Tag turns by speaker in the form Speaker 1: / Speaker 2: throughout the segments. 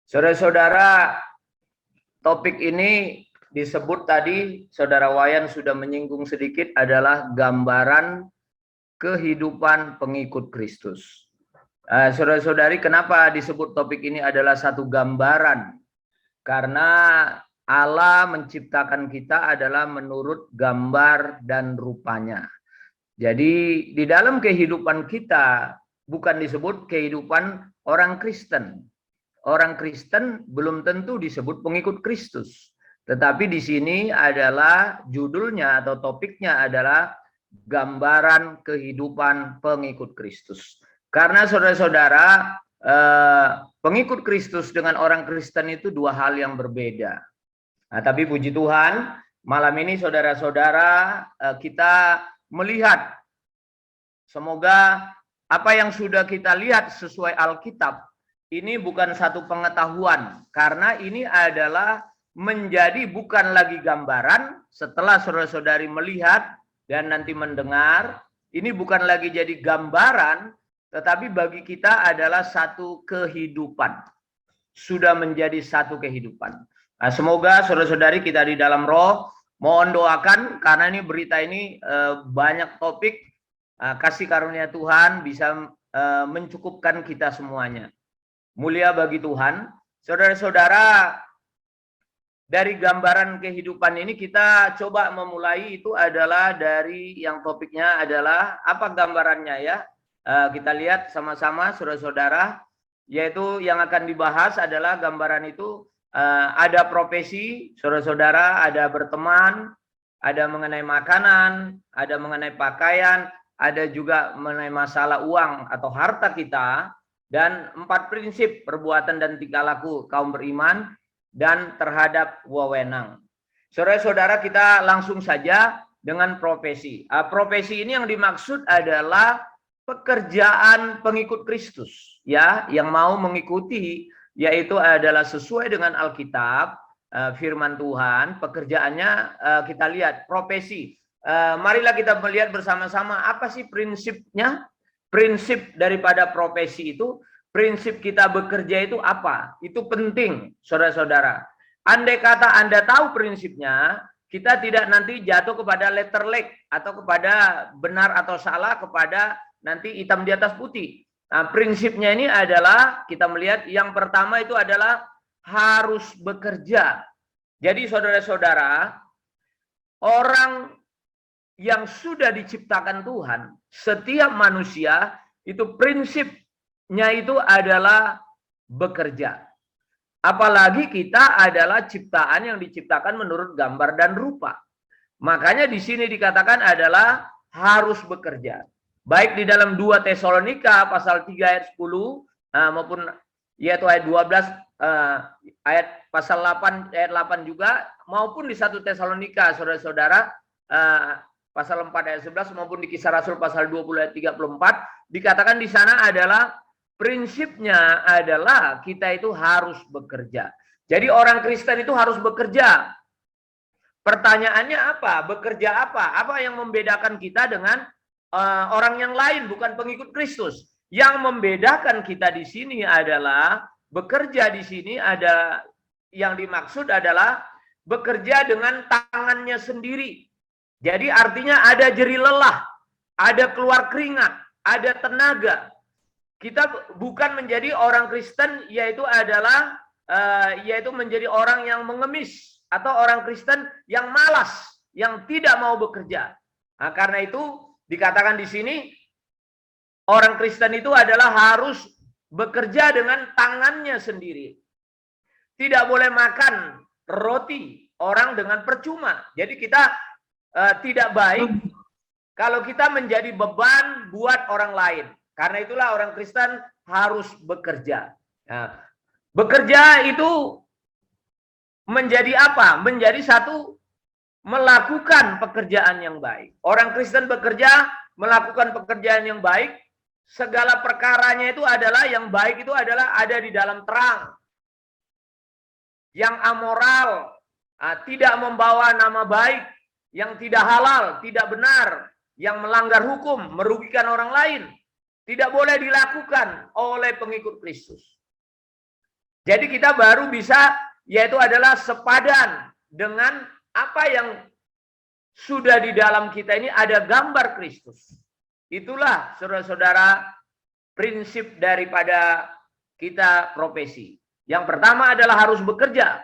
Speaker 1: Saudara-saudara, topik ini disebut tadi, Saudara Wayan sudah menyinggung sedikit, adalah gambaran kehidupan pengikut Kristus. Saudara-saudari, kenapa disebut topik ini adalah satu gambaran? Karena Allah menciptakan kita adalah menurut gambar dan rupanya. Jadi di dalam kehidupan kita bukan disebut kehidupan orang Kristen. Orang Kristen belum tentu disebut pengikut Kristus. Tetapi di sini adalah judulnya atau topiknya adalah gambaran kehidupan pengikut Kristus. Karena saudara-saudara, pengikut Kristus dengan orang Kristen itu dua hal yang berbeda. Nah, tapi puji Tuhan, malam ini saudara-saudara, kita melihat semoga apa yang sudah kita lihat sesuai Alkitab ini bukan satu pengetahuan, karena ini adalah menjadi bukan lagi gambaran. Setelah saudara-saudari melihat dan nanti mendengar, ini bukan lagi jadi gambaran, tetapi bagi kita adalah satu kehidupan. Sudah menjadi satu kehidupan. Nah, semoga saudara-saudari kita di dalam roh, mohon doakan, karena ini berita ini banyak topik, kasih karunia Tuhan bisa mencukupkan kita semuanya. Mulia bagi Tuhan. Saudara-saudara, dari gambaran kehidupan ini kita coba memulai, itu adalah dari yang topiknya adalah apa gambarannya ya. Kita lihat sama-sama saudara-saudara, yaitu yang akan dibahas adalah gambaran itu ada profesi, saudara-saudara, ada berteman, ada mengenai makanan, ada mengenai pakaian, ada juga mengenai masalah uang atau harta kita, dan 4 prinsip perbuatan dan tingkah laku kaum beriman dan terhadap wewenang. Saudara-saudara, kita langsung saja dengan profesi. Profesi ini yang dimaksud adalah pekerjaan pengikut Kristus, ya, yang mau mengikuti, yaitu adalah sesuai dengan Alkitab, firman Tuhan. Pekerjaannya kita lihat profesi. Marilah kita melihat bersama-sama apa sih prinsipnya. Prinsip daripada profesi itu, prinsip kita bekerja itu apa? Itu penting, saudara-saudara. Andai kata Anda tahu prinsipnya, kita tidak nanti jatuh kepada letter leg atau kepada benar atau salah, kepada nanti hitam di atas putih. Nah, prinsipnya ini adalah kita melihat yang pertama itu adalah harus bekerja. Jadi saudara-saudara, orang yang sudah diciptakan Tuhan, setiap manusia itu prinsipnya itu adalah bekerja. Apalagi kita adalah ciptaan yang diciptakan menurut gambar dan rupa. Makanya di sini dikatakan adalah harus bekerja. Baik di dalam 2 Tesalonika pasal 3 ayat 10 maupun yaitu ayat 12 ayat pasal 8 ayat 8 juga, maupun di 1 Tesalonika saudara-saudara pasal 4 ayat 11 maupun di Kisah Rasul pasal 20 ayat 34, dikatakan di sana adalah prinsipnya adalah kita itu harus bekerja. Jadi orang Kristen itu harus bekerja. Pertanyaannya apa? Bekerja apa? Apa yang membedakan kita dengan orang yang lain bukan pengikut Kristus? Yang membedakan kita di sini adalah bekerja di sini ada yang dimaksud adalah bekerja dengan tangannya sendiri. Jadi artinya ada jerih lelah, ada keluar keringat, ada tenaga. Kita bukan menjadi orang Kristen yaitu adalah yaitu menjadi orang yang mengemis atau orang Kristen yang malas, yang tidak mau bekerja. Nah, karena itu dikatakan di sini orang Kristen itu adalah harus bekerja dengan tangannya sendiri. Tidak boleh makan roti orang dengan percuma. Jadi kita tidak baik kalau kita menjadi beban buat orang lain. Karena itulah orang Kristen harus bekerja. Nah, bekerja itu menjadi apa? Menjadi satu melakukan pekerjaan yang baik. Orang Kristen bekerja, melakukan pekerjaan yang baik. Segala perkaranya itu adalah yang baik, itu adalah ada di dalam terang. Yang amoral, tidak membawa nama baik, yang tidak halal, tidak benar, yang melanggar hukum, merugikan orang lain, tidak boleh dilakukan oleh pengikut Kristus. Jadi kita baru bisa, yaitu adalah sepadan dengan apa yang sudah di dalam kita ini ada gambar Kristus. Itulah saudara-saudara prinsip daripada kita profesi. Yang pertama adalah harus bekerja.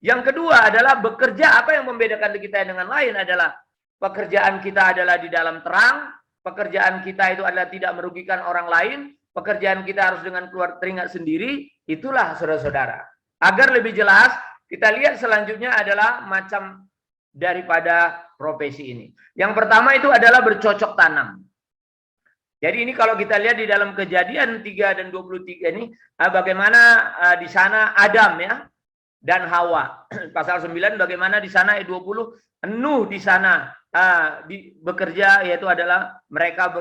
Speaker 1: Yang kedua adalah bekerja. Apa yang membedakan kita dengan lain adalah pekerjaan kita adalah di dalam terang. Pekerjaan kita itu adalah tidak merugikan orang lain. Pekerjaan kita harus dengan keluar teringat sendiri. Itulah saudara-saudara. Agar lebih jelas, kita lihat selanjutnya adalah macam daripada profesi ini. Yang pertama itu adalah bercocok tanam. Jadi ini kalau kita lihat di dalam Kejadian 3 dan 23 ini, bagaimana di sana Adam ya dan Hawa. Pasal 9 bagaimana di sana ayat 20 Nuh di sana bekerja, yaitu adalah mereka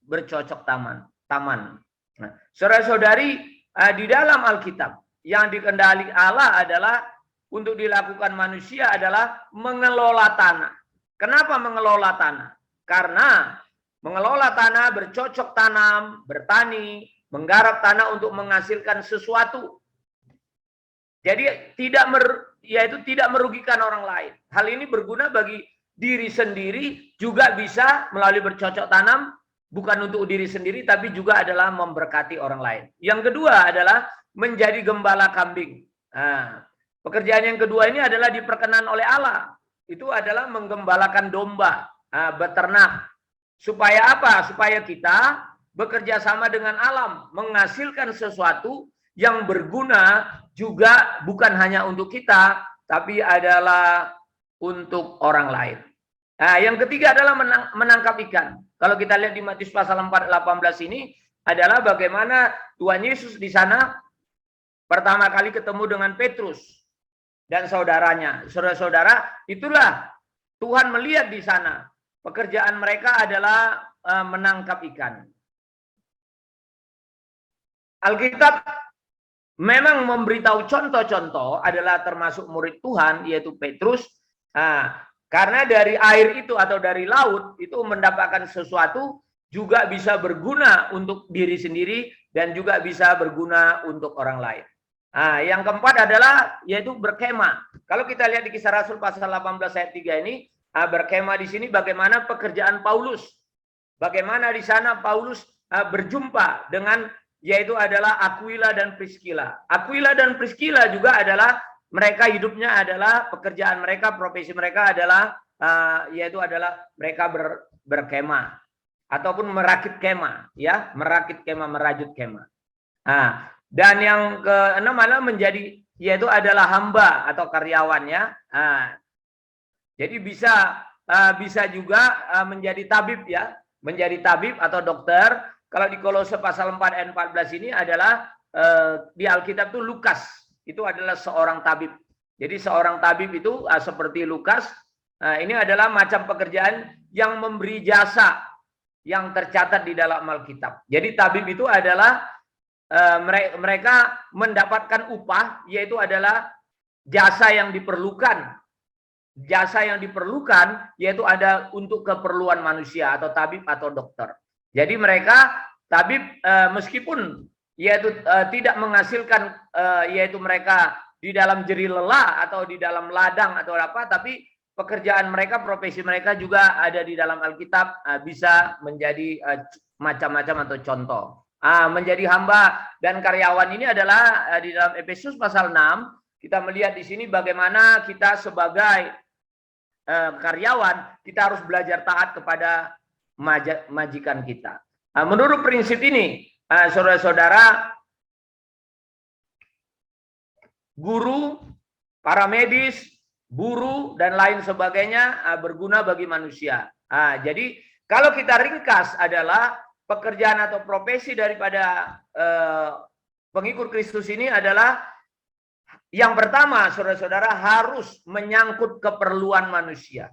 Speaker 1: bercocok taman. Nah, saudara-saudari, di dalam Alkitab yang dikendali Allah adalah untuk dilakukan manusia adalah mengelola tanah. Kenapa mengelola tanah? Karena mengelola tanah, bercocok tanam, bertani, menggarap tanah untuk menghasilkan sesuatu. Jadi tidak merugikan orang lain. Hal ini berguna bagi diri sendiri, juga bisa melalui bercocok tanam, bukan untuk diri sendiri, tapi juga adalah memberkati orang lain. Yang kedua adalah menjadi gembala kambing. Nah, pekerjaan yang kedua ini adalah diperkenan oleh Allah. Itu adalah menggembalakan domba, beternak. Supaya apa? Supaya kita bekerja sama dengan alam, menghasilkan sesuatu yang berguna juga bukan hanya untuk kita, tapi adalah untuk orang lain. Nah, yang ketiga adalah menangkap ikan. Kalau kita lihat di Matius pasal 4:18 ini adalah bagaimana Tuhan Yesus di sana pertama kali ketemu dengan Petrus dan saudaranya. Saudara-saudara, itulah Tuhan melihat di sana. Pekerjaan mereka adalah menangkap ikan. Alkitab memang memberitahu contoh-contoh adalah termasuk murid Tuhan, yaitu Petrus. Karena dari air itu atau dari laut itu mendapatkan sesuatu juga bisa berguna untuk diri sendiri dan juga bisa berguna untuk orang lain. Yang keempat adalah yaitu berkemah. Kalau kita lihat di Kisah Rasul pasal 18 ayat 3 ini, berkemah di sini bagaimana pekerjaan Paulus. Bagaimana di sana Paulus berjumpa dengan yaitu adalah Aquila dan Priscilla. Aquila dan Priscilla juga adalah mereka hidupnya adalah pekerjaan mereka, profesi mereka adalah yaitu adalah mereka berkemah ataupun merakit kemah, ya, merakit kemah, merajut kemah. Dan yang keenam adalah menjadi yaitu adalah hamba atau karyawan, ya. Jadi bisa juga menjadi tabib, ya, menjadi tabib atau dokter. Kalau di Kolose pasal 4 ayat 14 ini adalah di Alkitab itu Lukas itu adalah seorang tabib. Jadi seorang tabib itu seperti Lukas, ini adalah macam pekerjaan yang memberi jasa yang tercatat di dalam Alkitab. Jadi tabib itu adalah mereka mendapatkan upah, yaitu adalah jasa yang diperlukan. Jasa yang diperlukan yaitu ada untuk keperluan manusia atau tabib atau dokter. Jadi mereka tabib meskipun yaitu tidak menghasilkan yaitu mereka di dalam jeri lelah atau di dalam ladang atau apa, tapi pekerjaan mereka, profesi mereka juga ada di dalam Alkitab, bisa menjadi macam-macam atau contoh. Menjadi hamba dan karyawan ini adalah di dalam Efesus pasal 6 kita melihat di sini bagaimana kita sebagai karyawan kita harus belajar taat kepada majikan kita. Menurut prinsip ini, saudara-saudara, guru, para medis, buruh dan lain sebagainya berguna bagi manusia. Jadi kalau kita ringkas adalah pekerjaan atau profesi daripada pengikut Kristus ini adalah yang pertama, saudara-saudara, harus menyangkut keperluan manusia.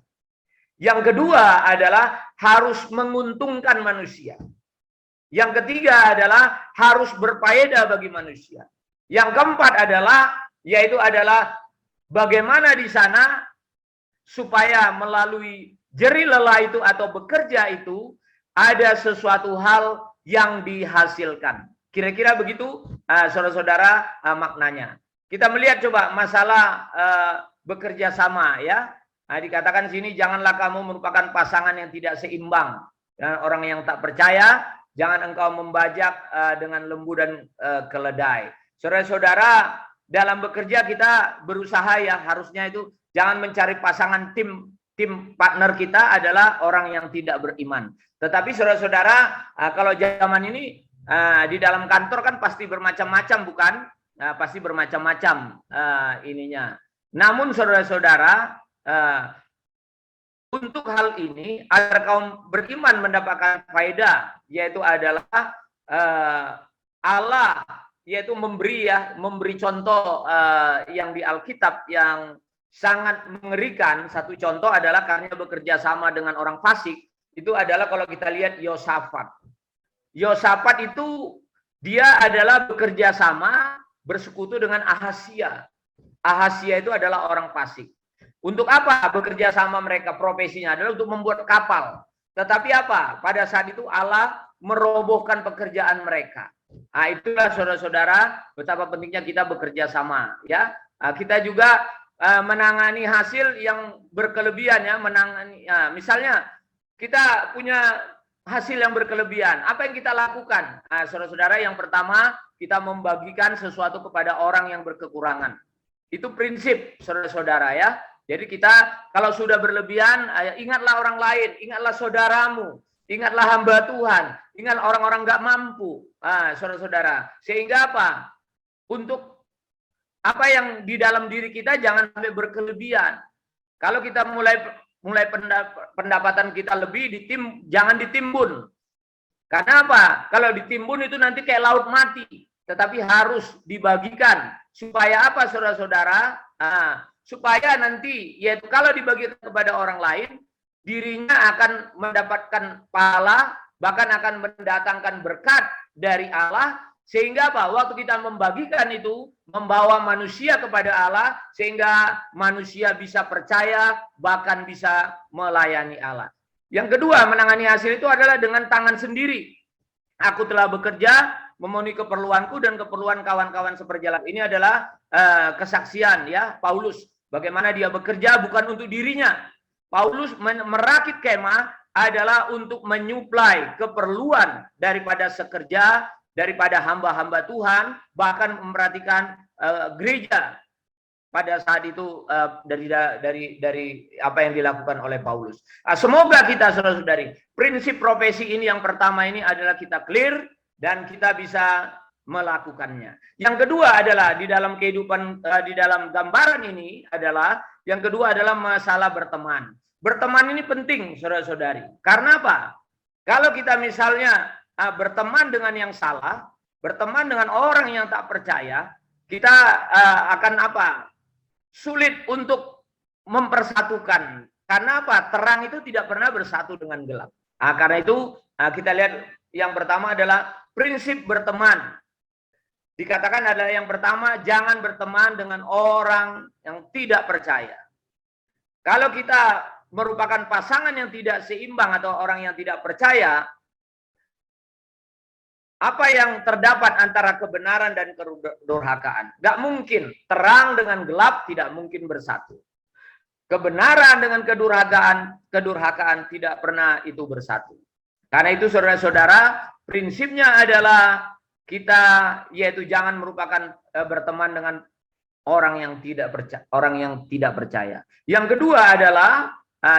Speaker 1: Yang kedua adalah harus menguntungkan manusia. Yang ketiga adalah harus berfaedah bagi manusia. Yang keempat adalah yaitu adalah bagaimana di sana supaya melalui jeri lelah itu atau bekerja itu ada sesuatu hal yang dihasilkan. Kira-kira begitu saudara-saudara maknanya. kita melihat coba masalah bekerja sama ya. Nah, dikatakan sini janganlah kamu merupakan pasangan yang tidak seimbang dan orang yang tak percaya, jangan engkau membajak dengan lembu dan keledai. Saudara-saudara, dalam bekerja kita berusaha ya, harusnya itu jangan mencari pasangan tim partner kita adalah orang yang tidak beriman. Tetapi saudara-saudara, kalau zaman ini di dalam kantor kan pasti bermacam-macam, bukan? Pasti bermacam-macam ininya. Namun saudara-saudara, untuk hal ini agar kaum beriman mendapatkan faedah, yaitu adalah Allah, yaitu memberi contoh yang di Alkitab yang sangat mengerikan. Satu contoh adalah karena bekerja sama dengan orang fasik, itu adalah kalau kita lihat Yosafat. Yosafat itu dia adalah bekerja sama bersekutu dengan Ahazia. Ahazia itu adalah orang fasik. Untuk apa bekerja sama mereka? Profesinya adalah untuk membuat kapal. Tetapi apa? Pada saat itu Allah merobohkan pekerjaan mereka. Nah, itulah saudara-saudara betapa pentingnya kita bekerja sama. Ya, kita juga menangani hasil yang berkelebihan ya. Misalnya kita punya hasil yang berkelebihan. Apa yang kita lakukan? Saudara-saudara, yang pertama kita membagikan sesuatu kepada orang yang berkekurangan. Itu prinsip saudara-saudara ya. Jadi kita kalau sudah berlebihan, ingatlah orang lain, ingatlah saudaramu, ingatlah hamba Tuhan, ingat orang-orang nggak mampu, saudara-saudara. Sehingga apa? Untuk apa yang di dalam diri kita jangan sampai berkelebihan. Kalau kita mulai pendapatan kita lebih, jangan ditimbun. Karena apa? Kalau ditimbun itu nanti kayak laut mati. Tetapi harus dibagikan. Supaya apa saudara-saudara? Supaya nanti, yaitu kalau dibagikan kepada orang lain, dirinya akan mendapatkan pahala, bahkan akan mendatangkan berkat dari Allah, sehingga apa? Waktu kita membagikan itu, membawa manusia kepada Allah, sehingga manusia bisa percaya, bahkan bisa melayani Allah. Yang kedua, menangani hasil itu adalah dengan tangan sendiri. Aku telah bekerja, memenuhi keperluanku dan keperluan kawan-kawan seperjalan. Ini adalah kesaksian ya Paulus. Bagaimana dia bekerja bukan untuk dirinya. Paulus merakit kemah adalah untuk menyuplai keperluan daripada sekerja, daripada hamba-hamba Tuhan, bahkan memperhatikan gereja pada saat itu dari apa yang dilakukan oleh Paulus. Semoga kita saudara-saudari, prinsip profesi ini yang pertama ini adalah kita clear dan kita bisa melakukannya. Yang kedua adalah di dalam kehidupan, di dalam gambaran ini adalah yang kedua adalah masalah berteman. Berteman ini penting saudara-saudari. Karena apa? Kalau kita misalnya berteman dengan yang salah, berteman dengan orang yang tak percaya, kita akan apa? Sulit untuk mempersatukan. Karena apa? Terang itu tidak pernah bersatu dengan gelap. Karena itu kita lihat yang pertama adalah prinsip berteman. Dikatakan adalah yang pertama, jangan berteman dengan orang yang tidak percaya. Kalau kita merupakan pasangan yang tidak seimbang atau orang yang tidak percaya, apa yang terdapat antara kebenaran dan kedurhakaan? Gak mungkin. Terang dengan gelap tidak mungkin bersatu. Kebenaran dengan kedurhakaan tidak pernah itu bersatu. Karena itu saudara-saudara, prinsipnya adalah kita yaitu jangan merupakan berteman dengan orang yang tidak percaya. Yang kedua adalah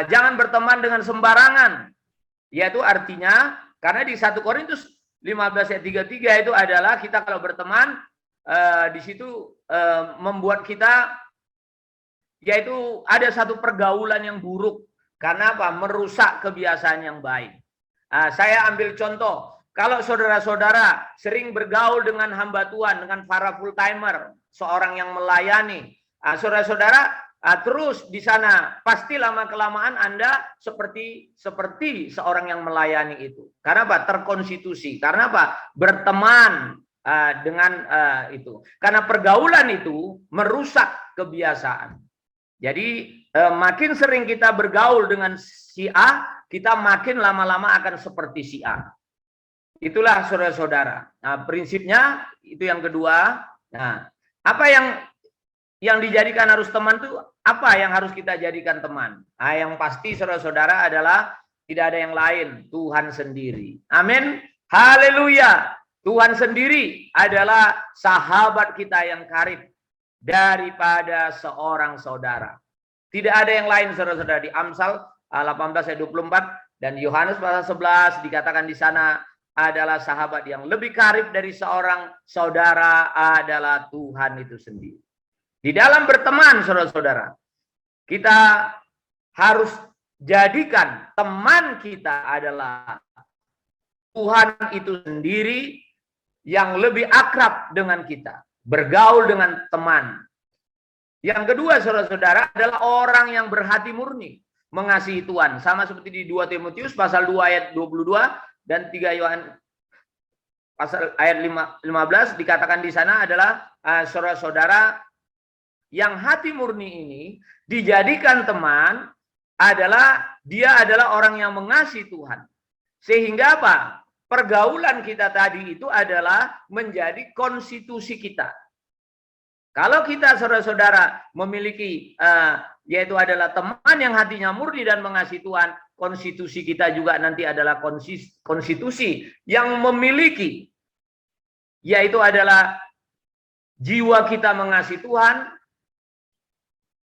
Speaker 1: jangan berteman dengan sembarangan. Yaitu artinya karena di 1 Korintus 15 ayat 33 itu adalah kita kalau berteman di situ membuat kita yaitu ada satu pergaulan yang buruk. Karena apa? Merusak kebiasaan yang baik. Saya ambil contoh. Kalau saudara-saudara sering bergaul dengan hamba Tuhan, dengan para full timer, seorang yang melayani, saudara-saudara terus di sana, pasti lama-kelamaan Anda seperti seorang yang melayani itu. Karena apa? Terkonstitusi. Karena apa? Berteman dengan itu. Karena pergaulan itu merusak kebiasaan. Jadi makin sering kita bergaul dengan si A, kita makin lama-lama akan seperti si A. Itulah saudara-saudara. Nah, prinsipnya itu yang kedua. Nah, apa yang dijadikan harus teman tuh apa yang harus kita jadikan teman? Nah, yang pasti saudara-saudara adalah tidak ada yang lain, Tuhan sendiri. Amin. Haleluya. Tuhan sendiri adalah sahabat kita yang karib daripada seorang saudara. Tidak ada yang lain saudara-saudara. Di Amsal 18 ayat 24 dan Yohanes pasal 11 dikatakan di sana adalah sahabat yang lebih karib dari seorang saudara adalah Tuhan itu sendiri. Di dalam berteman saudara-saudara, kita harus jadikan teman kita adalah Tuhan itu sendiri yang lebih akrab dengan kita, bergaul dengan teman. Yang kedua saudara-saudara adalah orang yang berhati murni, mengasihi Tuhan. Sama seperti di 2 Timotius pasal 2 ayat 22 dan 3 Yohanes pasal ayat 15 dikatakan di sana adalah saudara-saudara yang hati murni ini dijadikan teman adalah dia adalah orang yang mengasihi Tuhan. Sehingga apa? Pergaulan kita tadi itu adalah menjadi konstitusi kita. Kalau kita saudara-saudara memiliki yaitu adalah teman yang hatinya murni dan mengasihi Tuhan, konstitusi kita juga nanti adalah konstitusi yang memiliki yaitu adalah jiwa kita mengasihi Tuhan,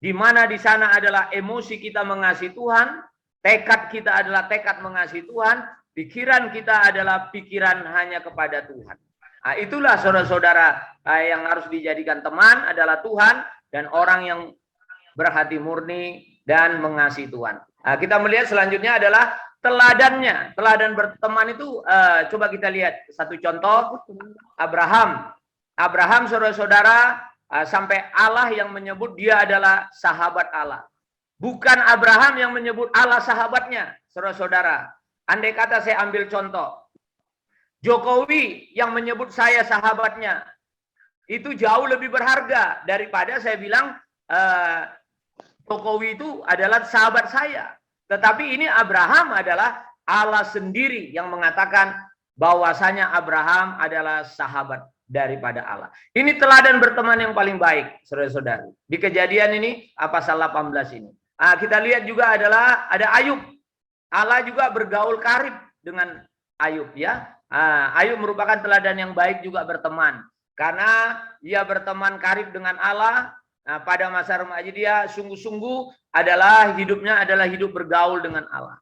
Speaker 1: di mana di sana adalah emosi kita mengasihi Tuhan, tekad kita adalah tekad mengasihi Tuhan, pikiran kita adalah pikiran hanya kepada Tuhan. Nah, itulah saudara-saudara yang harus dijadikan teman adalah Tuhan dan orang yang berhati murni dan mengasihi Tuhan. Nah, kita melihat selanjutnya adalah teladannya. Teladan berteman itu coba kita lihat satu contoh Abraham. Abraham saudara-saudara sampai Allah yang menyebut dia adalah sahabat Allah. Bukan Abraham yang menyebut Allah sahabatnya, saudara-saudara. Andai kata saya ambil contoh, Jokowi yang menyebut saya sahabatnya, itu jauh lebih berharga daripada saya bilang Jokowi itu adalah sahabat saya. Tetapi ini Abraham adalah Allah sendiri yang mengatakan bahwasanya Abraham adalah sahabat daripada Allah. Ini teladan berteman yang paling baik, saudara-saudari. Di Kejadian ini pasal 18 ini. Kita lihat juga adalah ada Ayub. Allah juga bergaul karib dengan Ayub ya. Ayub merupakan teladan yang baik juga berteman. Karena ia berteman karib dengan Allah. Pada masa remaja dia sungguh-sungguh adalah hidupnya adalah hidup bergaul dengan Allah.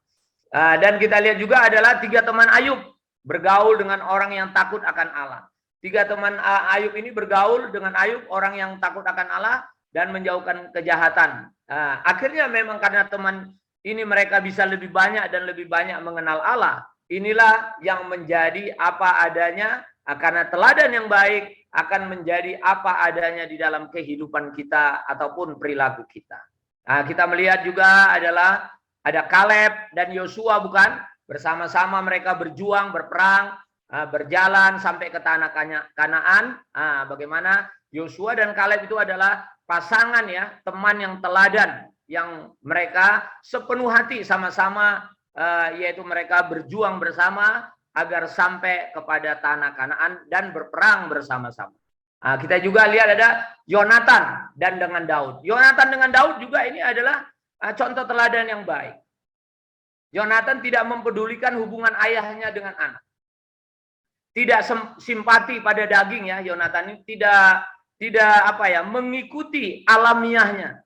Speaker 1: Dan kita lihat juga adalah 3 teman Ayub bergaul dengan orang yang takut akan Allah. 3 teman Ayub ini bergaul dengan Ayub, orang yang takut akan Allah dan menjauhkan kejahatan. Akhirnya memang karena teman ini mereka bisa lebih banyak dan lebih banyak mengenal Allah. Inilah yang menjadi apa adanya, karena teladan yang baik akan menjadi apa adanya di dalam kehidupan kita ataupun perilaku kita. Kita melihat juga adalah ada Kaleb dan Yosua bukan? Bersama-sama mereka berjuang, berperang, berjalan sampai ke tanah Kanaan. Bagaimana Yosua dan Kaleb itu adalah pasangan ya, teman yang teladan, yang mereka sepenuh hati sama-sama yaitu mereka berjuang bersama agar sampai kepada tanah Kanaan dan berperang bersama-sama. Kita juga lihat ada Yonatan dan dengan Daud. Yonatan dengan Daud juga ini adalah contoh teladan yang baik. Yonatan tidak mempedulikan hubungan ayahnya dengan anak. Tidak simpati pada daging ya, Yonatan ini tidak apa ya, mengikuti alamiahnya.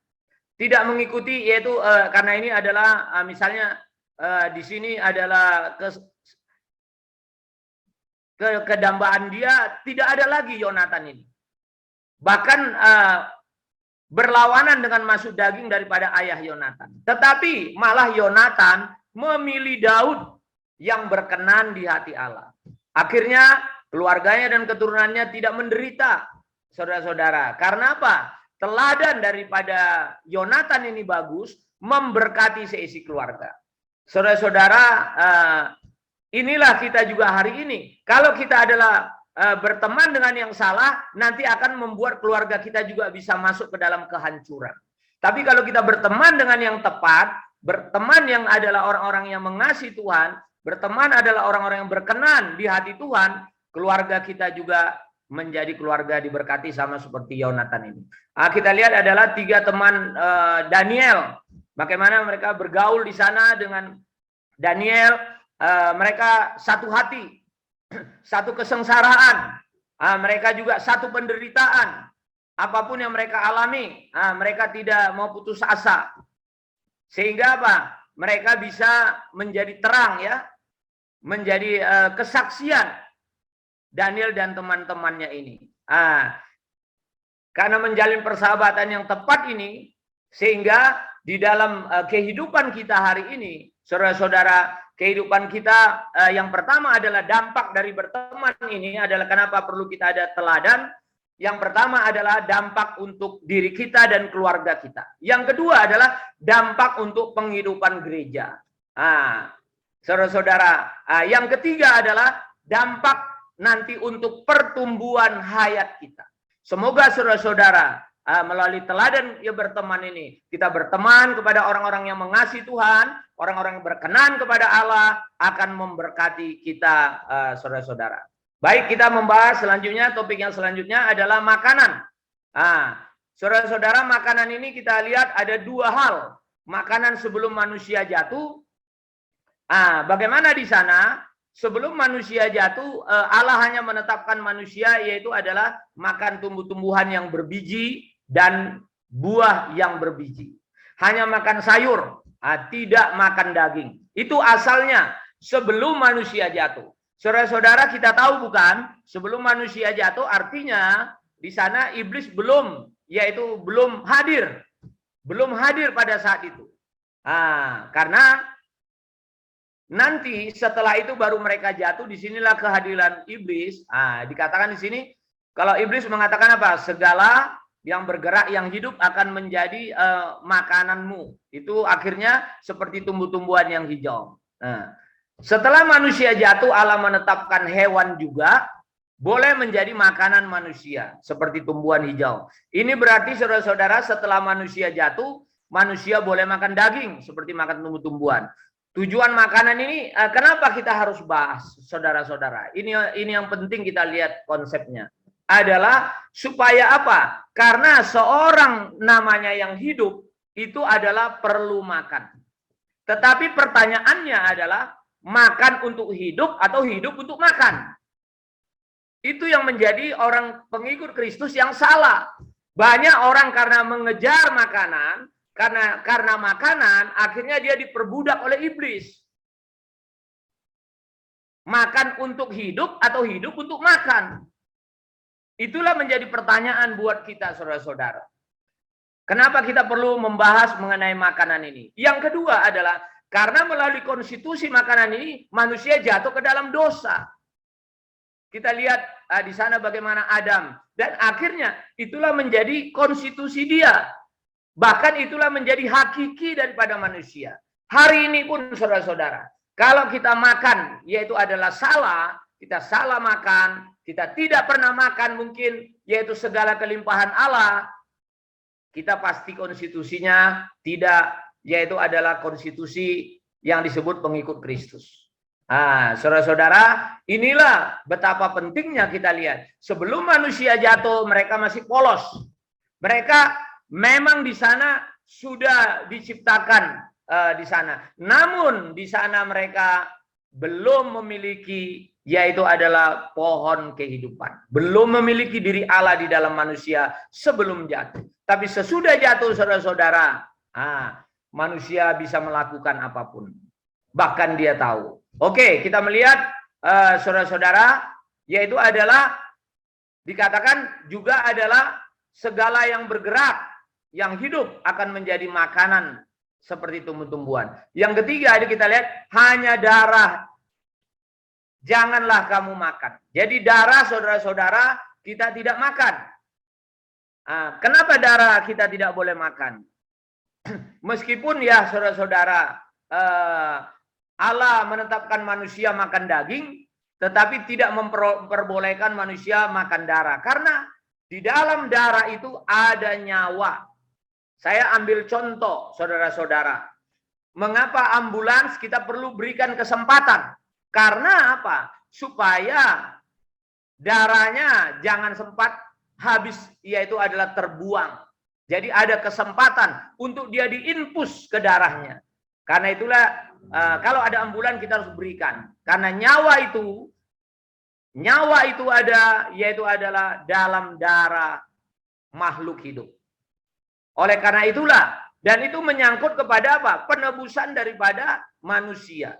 Speaker 1: Tidak mengikuti yaitu karena ini adalah misalnya di sini adalah kedambaan dia, tidak ada lagi Yonatan ini. Bahkan berlawanan dengan masuk daging daripada ayah Yonatan. Tetapi malah Yonatan memilih Daud yang berkenan di hati Allah. Akhirnya keluarganya dan keturunannya tidak menderita, saudara-saudara. Karena apa? Teladan daripada Yonatan ini bagus, memberkati seisi keluarga. Saudara-saudara, inilah kita juga hari ini. Kalau kita adalah berteman dengan yang salah, nanti akan membuat keluarga kita juga bisa masuk ke dalam kehancuran. Tapi kalau kita berteman dengan yang tepat, berteman yang adalah orang-orang yang mengasihi Tuhan, berteman adalah orang-orang yang berkenan di hati Tuhan, keluarga kita juga menjadi keluarga diberkati sama seperti Yonatan ini. Kita lihat adalah 3 teman Daniel. Bagaimana mereka bergaul di sana dengan Daniel. Mereka satu hati, satu kesengsaraan. Mereka juga satu penderitaan. Apapun yang mereka alami, mereka tidak mau putus asa. Sehingga apa? Mereka bisa menjadi terang ya, menjadi kesaksian Daniel dan teman-temannya ini. Karena menjalin persahabatan yang tepat ini, sehingga di dalam kehidupan kita hari ini, saudara-saudara, kehidupan kita yang pertama adalah dampak dari berteman ini adalah kenapa perlu kita ada teladan. Yang pertama adalah dampak untuk diri kita dan keluarga kita. Yang kedua adalah dampak untuk penghidupan gereja. Saudara-saudara, yang ketiga adalah dampak nanti untuk pertumbuhan hayat kita. Semoga saudara-saudara melalui teladan ya berteman ini, kita berteman kepada orang-orang yang mengasihi Tuhan, orang-orang yang berkenan kepada Allah akan memberkati kita, saudara-saudara. Baik, kita membahas selanjutnya, topik yang selanjutnya adalah makanan. Saudara-saudara, makanan ini kita lihat ada 2 hal. Makanan sebelum manusia jatuh. Bagaimana di sana? Sebelum manusia jatuh, Allah hanya menetapkan manusia yaitu adalah makan tumbuh-tumbuhan yang berbiji dan buah yang berbiji. Hanya makan sayur, tidak makan daging. Itu asalnya sebelum manusia jatuh. Saudara-saudara, kita tahu bukan, sebelum manusia jatuh artinya di sana iblis belum hadir. Belum hadir pada saat itu. Karena nanti setelah itu baru mereka jatuh, disinilah kehadiran iblis. Dikatakan di sini, kalau iblis mengatakan apa? Segala yang bergerak, yang hidup akan menjadi makananmu. Itu akhirnya seperti tumbuh-tumbuhan yang hijau. Setelah manusia jatuh, Allah menetapkan hewan juga boleh menjadi makanan manusia, seperti tumbuhan hijau. Ini berarti saudara-saudara, setelah manusia jatuh, manusia boleh makan daging, seperti makan tumbuh-tumbuhan. Tujuan makanan ini, kenapa kita harus bahas, saudara-saudara? Ini yang penting kita lihat konsepnya. Adalah supaya apa? Karena seorang namanya yang hidup, itu adalah perlu makan. Tetapi pertanyaannya adalah, makan untuk hidup atau hidup untuk makan? Itu yang menjadi orang pengikut Kristus yang salah. Banyak orang karena mengejar makanan, karena makanan, akhirnya dia diperbudak oleh iblis. Makan untuk hidup atau hidup untuk makan? Itulah menjadi pertanyaan buat kita, saudara-saudara. Kenapa kita perlu membahas mengenai makanan ini? Yang kedua adalah, karena melalui konstitusi makanan ini, manusia jatuh ke dalam dosa. Kita lihat di sana bagaimana Adam. Dan akhirnya itulah menjadi konstitusi dia. Bahkan itulah menjadi hakiki daripada manusia. Hari ini pun saudara-saudara, kalau kita makan, yaitu adalah salah, kita salah makan, kita tidak pernah makan mungkin, yaitu segala kelimpahan Allah, kita pasti konstitusinya tidak, yaitu adalah konstitusi yang disebut pengikut Kristus. Saudara-saudara, inilah betapa pentingnya kita lihat. Sebelum manusia jatuh, mereka masih polos. Mereka memang di sana sudah diciptakan di sana. Namun di sana mereka belum memiliki, yaitu adalah pohon kehidupan. Belum memiliki diri Allah di dalam manusia sebelum jatuh. Tapi sesudah jatuh, saudara-saudara, manusia bisa melakukan apapun. Bahkan dia tahu. Oke, kita melihat saudara-saudara, yaitu adalah dikatakan juga adalah segala yang bergerak, yang hidup akan menjadi makanan seperti tumbuh-tumbuhan. Yang ketiga, kita lihat hanya darah. Janganlah kamu makan. Jadi darah, saudara-saudara, kita tidak makan. Kenapa darah kita tidak boleh makan? Meskipun ya saudara-saudara, Allah menetapkan manusia makan daging, tetapi tidak memperbolehkan manusia makan darah. Karena di dalam darah itu ada nyawa. Saya ambil contoh, saudara-saudara. Mengapa ambulans kita perlu berikan kesempatan? Karena apa? Supaya darahnya jangan sempat habis, yaitu adalah terbuang. Jadi ada kesempatan untuk dia diinfus ke darahnya. Karena itulah kalau ada ambulan kita harus berikan. Karena nyawa itu ada, yaitu adalah dalam darah makhluk hidup. Oleh karena itulah, dan itu menyangkut kepada apa? Penebusan daripada manusia.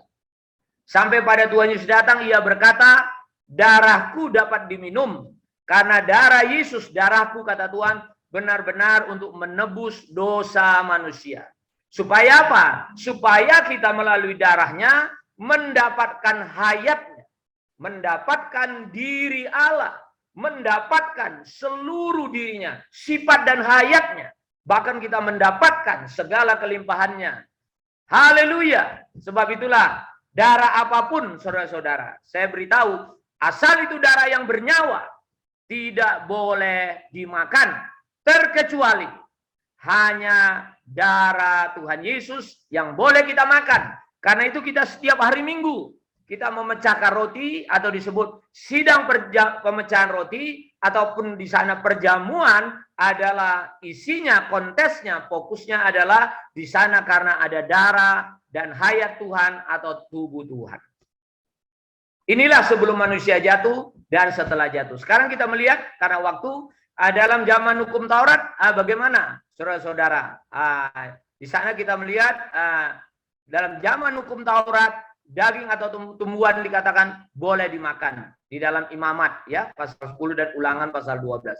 Speaker 1: Sampai pada Tuhan Yesus datang, ia berkata, darahku dapat diminum. Karena darah Yesus, darahku kata Tuhan, benar-benar untuk menebus dosa manusia. Supaya apa? Supaya kita melalui darahnya mendapatkan hayatnya, mendapatkan diri Allah, mendapatkan seluruh dirinya, sifat dan hayatnya. Bahkan kita mendapatkan segala kelimpahannya. Haleluya. Sebab itulah darah apapun, saudara-saudara, saya beritahu, asal itu darah yang bernyawa, tidak boleh dimakan, terkecuali hanya darah Tuhan Yesus yang boleh kita makan. Karena itu kita setiap hari Minggu kita memecahkan roti, atau disebut sidang pemecahan roti, ataupun di sana perjamuan adalah isinya, kontesnya, fokusnya adalah di sana karena ada darah dan hayat Tuhan atau tubuh Tuhan. Inilah sebelum manusia jatuh dan setelah jatuh. Sekarang kita melihat karena waktu dalam zaman hukum Taurat bagaimana, saudara-saudara? Di sana kita melihat dalam zaman hukum Taurat daging atau tumbuhan dikatakan boleh dimakan di dalam Imamat ya pasal 10 dan Ulangan pasal 12.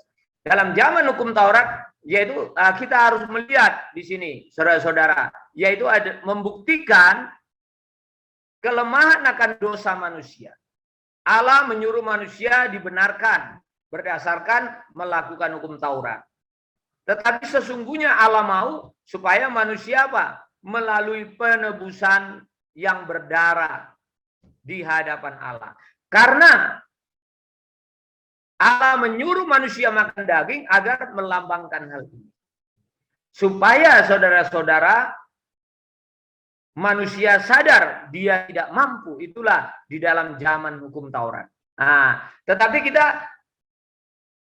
Speaker 1: Dalam zaman hukum Taurat, yaitu kita harus melihat di sini, saudara-saudara, yaitu ada membuktikan kelemahan akan dosa manusia. Allah menyuruh manusia dibenarkan berdasarkan melakukan hukum Taurat. Tetapi sesungguhnya Allah mau supaya manusia apa? Melalui penebusan yang berdarah di hadapan Allah. Karena Allah menyuruh manusia makan daging agar melambangkan hal ini. Supaya saudara-saudara manusia sadar dia tidak mampu, itulah di dalam zaman hukum Taurat. Tetapi kita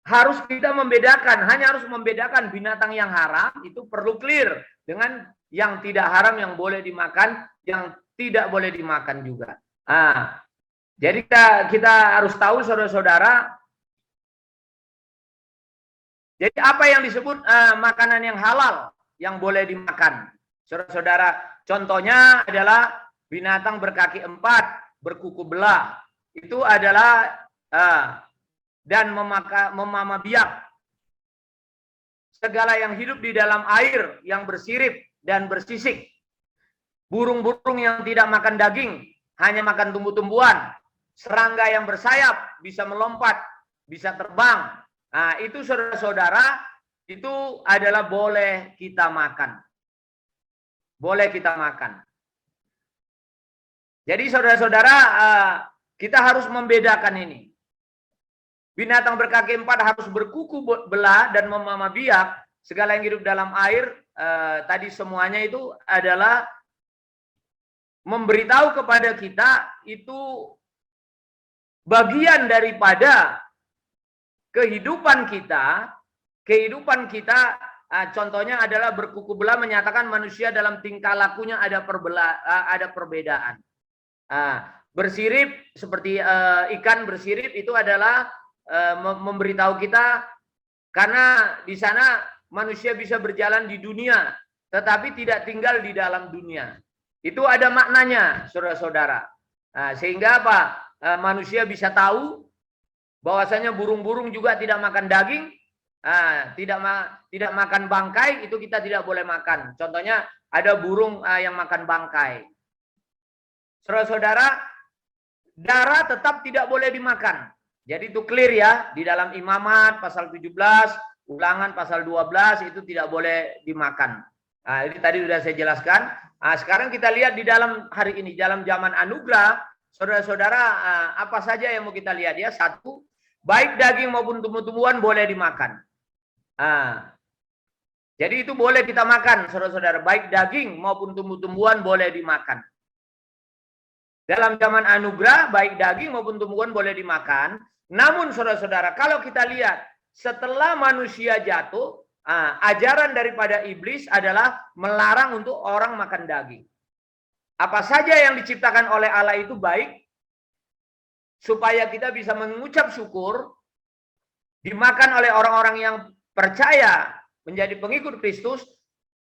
Speaker 1: harus membedakan, hanya harus membedakan binatang yang haram itu perlu clear dengan yang tidak haram yang boleh dimakan, yang tidak boleh dimakan juga. Jadi kita harus tahu saudara-saudara. Jadi apa yang disebut makanan yang halal yang boleh dimakan, saudara-saudara? Contohnya adalah binatang berkaki 4, berkuku belah. Itu adalah dan memama biak. Segala yang hidup di dalam air yang bersirip dan bersisik. Burung-burung yang tidak makan daging, hanya makan tumbuh-tumbuhan. Serangga yang bersayap, bisa melompat, bisa terbang. Itu saudara-saudara, itu adalah boleh kita makan. Boleh kita makan. Jadi saudara-saudara, kita harus membedakan ini. Binatang berkaki 4 harus berkuku belah dan memama biak. Segala yang hidup dalam air, tadi semuanya itu adalah memberitahu kepada kita itu bagian daripada kehidupan kita. Contohnya adalah berkuku belah menyatakan manusia dalam tingkah lakunya ada perbedaan. Bersirip seperti ikan bersirip itu adalah memberitahu kita, karena di sana manusia bisa berjalan di dunia tetapi tidak tinggal di dalam dunia. Itu ada maknanya, saudara-saudara. Sehingga apa? Manusia bisa tahu bahwasanya burung-burung juga tidak makan daging, tidak makan bangkai, itu kita tidak boleh makan. Contohnya ada burung yang makan bangkai. Saudara-saudara, darah tetap tidak boleh dimakan. Jadi itu clear ya, di dalam Imamat pasal 17, Ulangan pasal 12 itu tidak boleh dimakan. Ini tadi sudah saya jelaskan. Sekarang kita lihat di dalam hari ini, dalam zaman anugerah, saudara-saudara, apa saja yang mau kita lihat ya? 1, baik daging maupun tumbuh-tumbuhan boleh dimakan. Jadi itu boleh kita makan, saudara-saudara. Baik daging maupun tumbuh-tumbuhan boleh dimakan. Dalam zaman anugerah, baik daging maupun tumbuhan boleh dimakan. Namun saudara-saudara, kalau kita lihat setelah manusia jatuh, ajaran daripada iblis adalah melarang untuk orang makan daging. Apa saja yang diciptakan oleh Allah itu baik, supaya kita bisa mengucap syukur, dimakan oleh orang-orang yang percaya menjadi pengikut Kristus.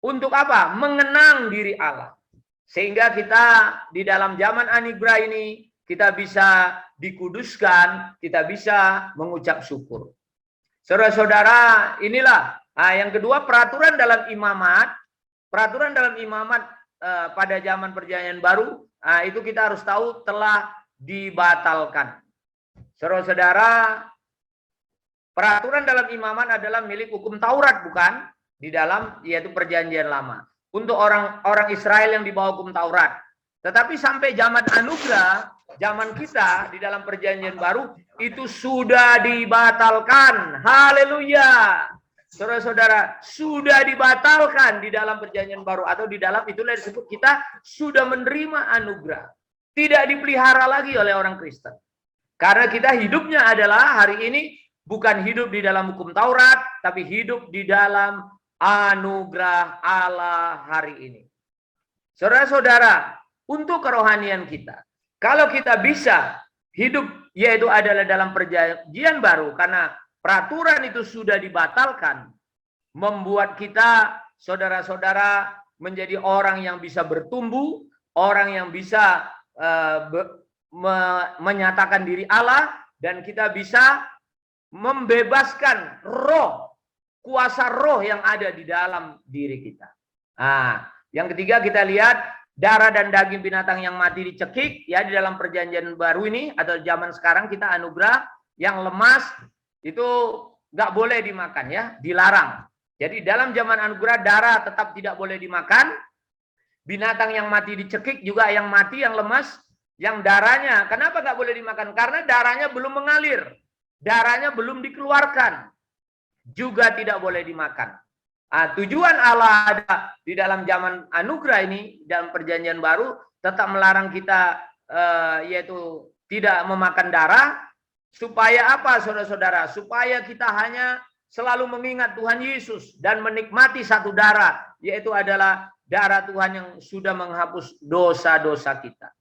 Speaker 1: Untuk apa? Mengenang diri Allah. Sehingga kita di dalam zaman anugerah ini, kita bisa dikuduskan, kita bisa mengucap syukur. Saudara-saudara, inilah yang kedua, peraturan dalam imamat. Peraturan dalam imamat pada zaman perjanjian baru, itu kita harus tahu telah dibatalkan. Saudara-saudara, peraturan dalam imamat adalah milik hukum Taurat, bukan? Di dalam, yaitu perjanjian lama. Untuk orang Israel yang di bawah hukum Taurat. Tetapi sampai zaman anugerah, zaman kita di dalam perjanjian baru, itu sudah dibatalkan. Haleluya. Saudara-saudara, sudah dibatalkan di dalam perjanjian baru. Atau di dalam, itulah disebut kita sudah menerima anugerah. Tidak dipelihara lagi oleh orang Kristen. Karena kita hidupnya adalah hari ini bukan hidup di dalam hukum Taurat, tapi hidup di dalam anugerah Allah hari ini. Saudara-saudara, untuk kerohanian kita, kalau kita bisa hidup, yaitu adalah dalam perjanjian baru, karena peraturan itu sudah dibatalkan, membuat kita, saudara-saudara, menjadi orang yang bisa bertumbuh, orang yang bisa menyatakan diri Allah, dan kita bisa membebaskan roh, kuasa roh yang ada di dalam diri kita. Yang ketiga kita lihat darah dan daging binatang yang mati dicekik, ya, di dalam perjanjian baru ini atau zaman sekarang kita anugerah, yang lemas itu nggak boleh dimakan, ya, dilarang. Jadi dalam zaman anugerah darah tetap tidak boleh dimakan, binatang yang mati dicekik juga, yang mati, yang lemas, yang darahnya, kenapa nggak boleh dimakan? Karena darahnya belum mengalir, darahnya belum dikeluarkan, juga tidak boleh dimakan. Tujuan Allah ada di dalam zaman anugerah ini, dalam perjanjian baru, tetap melarang kita, yaitu tidak memakan darah, supaya apa, saudara-saudara? Supaya kita hanya selalu mengingat Tuhan Yesus dan menikmati satu darah, yaitu adalah darah Tuhan yang sudah menghapus dosa-dosa kita.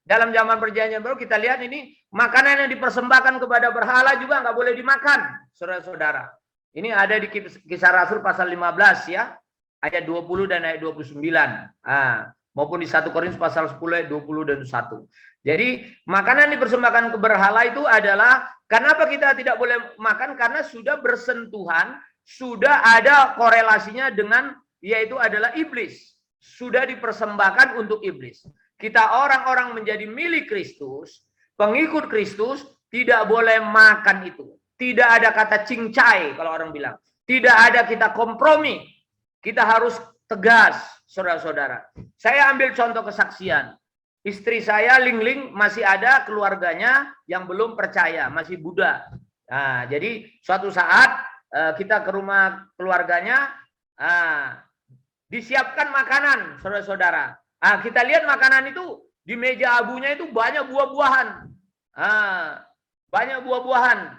Speaker 1: Dalam zaman perjanjian baru kita lihat ini, makanan yang dipersembahkan kepada berhala juga nggak boleh dimakan, saudara-saudara. Ini ada di Kisah Rasul pasal 15, ya, ayat 20 dan ayat 29. Maupun di 1 Korintus pasal 10 ayat 20 dan 1. Jadi makanan yang dipersembahkan ke berhala itu adalah, kenapa kita tidak boleh makan? Karena sudah bersentuhan, sudah ada korelasinya dengan, yaitu adalah iblis. Sudah dipersembahkan untuk iblis. Kita orang-orang menjadi milik Kristus, pengikut Kristus, tidak boleh makan itu. Tidak ada kata cincai kalau orang bilang. Tidak ada kita kompromi. Kita harus tegas, saudara-saudara. Saya ambil contoh kesaksian. Istri saya, Ling-Ling, masih ada keluarganya yang belum percaya, masih Buddha. Jadi suatu saat kita ke rumah keluarganya, disiapkan makanan, saudara-saudara. Kita lihat makanan itu di meja abunya itu banyak buah-buahan. Banyak buah-buahan.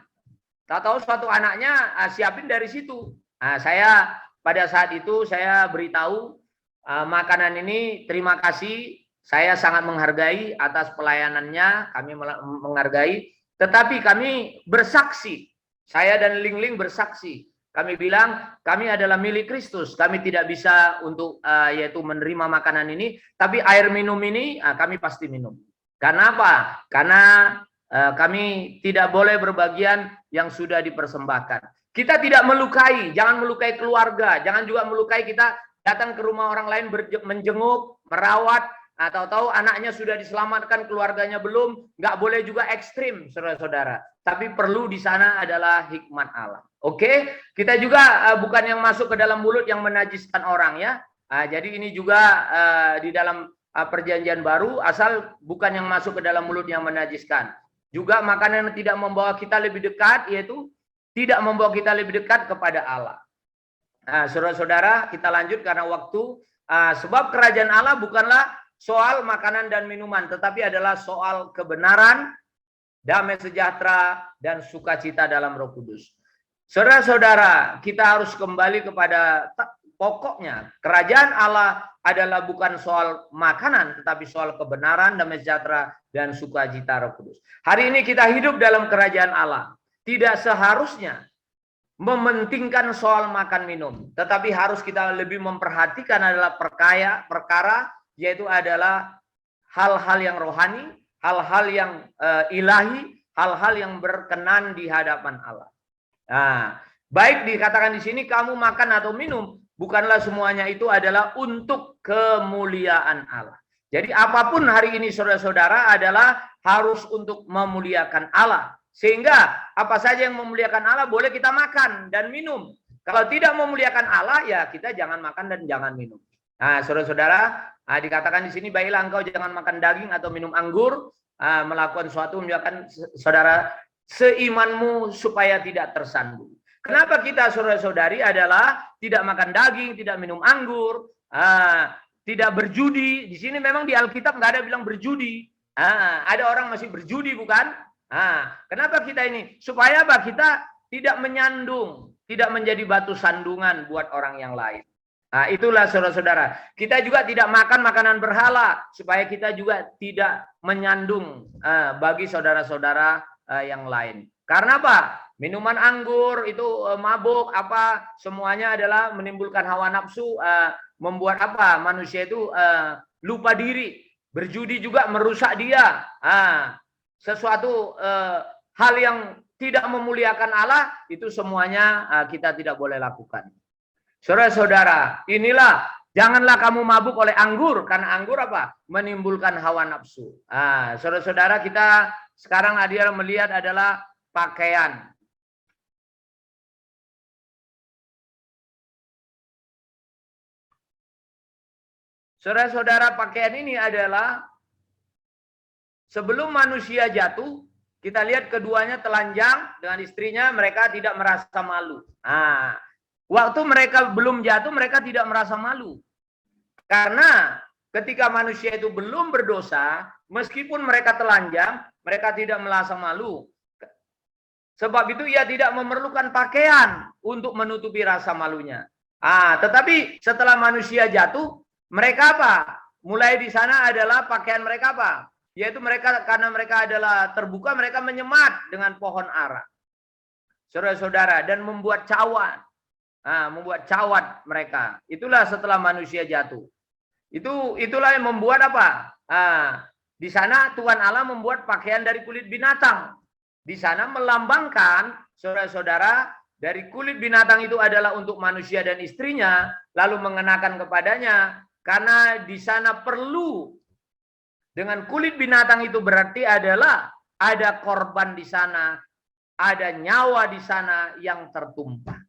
Speaker 1: Tak tahu suatu anaknya siapin dari situ. Saya pada saat itu saya beritahu, makanan ini terima kasih, saya sangat menghargai atas pelayanannya, kami menghargai. Tetapi kami bersaksi, saya dan Ling-Ling bersaksi. Kami bilang kami adalah milik Kristus, kami tidak bisa untuk yaitu menerima makanan ini, tapi air minum ini kami pasti minum. Karena apa? Karena kami tidak boleh berbagian yang sudah dipersembahkan. Kita tidak melukai, jangan melukai keluarga, jangan juga melukai kita datang ke rumah orang lain menjenguk, merawat, atau tahu anaknya sudah diselamatkan, keluarganya belum, nggak boleh juga ekstrim, saudara-saudara. Tapi perlu di sana adalah hikmat Allah. Oke, kita juga bukan yang masuk ke dalam mulut yang menajiskan orang, ya. Jadi ini juga di dalam perjanjian baru, asal bukan yang masuk ke dalam mulut yang menajiskan. Juga makanan yang tidak membawa kita lebih dekat, yaitu tidak membawa kita lebih dekat kepada Allah. Saudara-saudara, kita lanjut karena waktu. Sebab kerajaan Allah bukanlah soal makanan dan minuman, tetapi adalah soal kebenaran, damai sejahtera, dan sukacita dalam Roh Kudus. Saudara-saudara, kita harus kembali kepada pokoknya. Kerajaan Allah adalah bukan soal makanan, tetapi soal kebenaran, damai sejahtera, dan sukacita Roh Kudus. Hari ini kita hidup dalam kerajaan Allah. Tidak seharusnya mementingkan soal makan minum, tetapi harus kita lebih memperhatikan adalah perkara, yaitu adalah hal-hal yang rohani, hal-hal yang ilahi, hal-hal yang berkenan di hadapan Allah. Nah, baik dikatakan di sini kamu makan atau minum, bukanlah semuanya itu adalah untuk kemuliaan Allah. Jadi apapun hari ini saudara-saudara adalah harus untuk memuliakan Allah. Sehingga apa saja yang memuliakan Allah boleh kita makan dan minum. Kalau tidak memuliakan Allah, ya kita jangan makan dan jangan minum. Nah, saudara-saudara, dikatakan di sini, baiklah engkau jangan makan daging atau minum anggur, melakukan suatu menunjukkan saudara seimanmu supaya tidak tersandung. Kenapa kita saudara-saudari adalah tidak makan daging, tidak minum anggur, tidak berjudi. Di sini memang di Alkitab nggak ada bilang berjudi. Ada orang masih berjudi, bukan? Kenapa kita ini? Supaya apa? Kita tidak menyandung, tidak menjadi batu sandungan buat orang yang lain. Itulah saudara-saudara. Kita juga tidak makan makanan berhala, supaya kita juga tidak menyandung bagi saudara-saudara yang lain. Karena apa? Minuman anggur itu mabuk, semuanya adalah menimbulkan hawa nafsu, membuat manusia itu lupa diri. Berjudi juga merusak dia. Sesuatu hal yang tidak memuliakan Allah, itu semuanya kita tidak boleh lakukan. Saudara-saudara, inilah, janganlah kamu mabuk oleh anggur, karena anggur menimbulkan hawa nafsu. Saudara-saudara, kita sekarang melihat adalah pakaian. Saudara-saudara, pakaian ini adalah sebelum manusia jatuh, kita lihat keduanya telanjang dengan istrinya, mereka tidak merasa malu. Waktu mereka belum jatuh, mereka tidak merasa malu. Karena ketika manusia itu belum berdosa, meskipun mereka telanjang, mereka tidak merasa malu. Sebab itu ia tidak memerlukan pakaian untuk menutupi rasa malunya. Tetapi setelah manusia jatuh, mereka mulai di sana adalah pakaian mereka yaitu mereka, karena mereka adalah terbuka, mereka menyemat dengan pohon ara. Saudara-saudara, dan membuat cawan. Membuat cawat mereka. Itulah setelah manusia jatuh. Itulah yang membuat di sana Tuhan Allah membuat pakaian dari kulit binatang. Di sana melambangkan, saudara-saudara, dari kulit binatang itu adalah untuk manusia dan istrinya, lalu mengenakan kepadanya, karena di sana perlu. Dengan kulit binatang itu berarti adalah ada korban di sana, ada nyawa di sana yang tertumpah.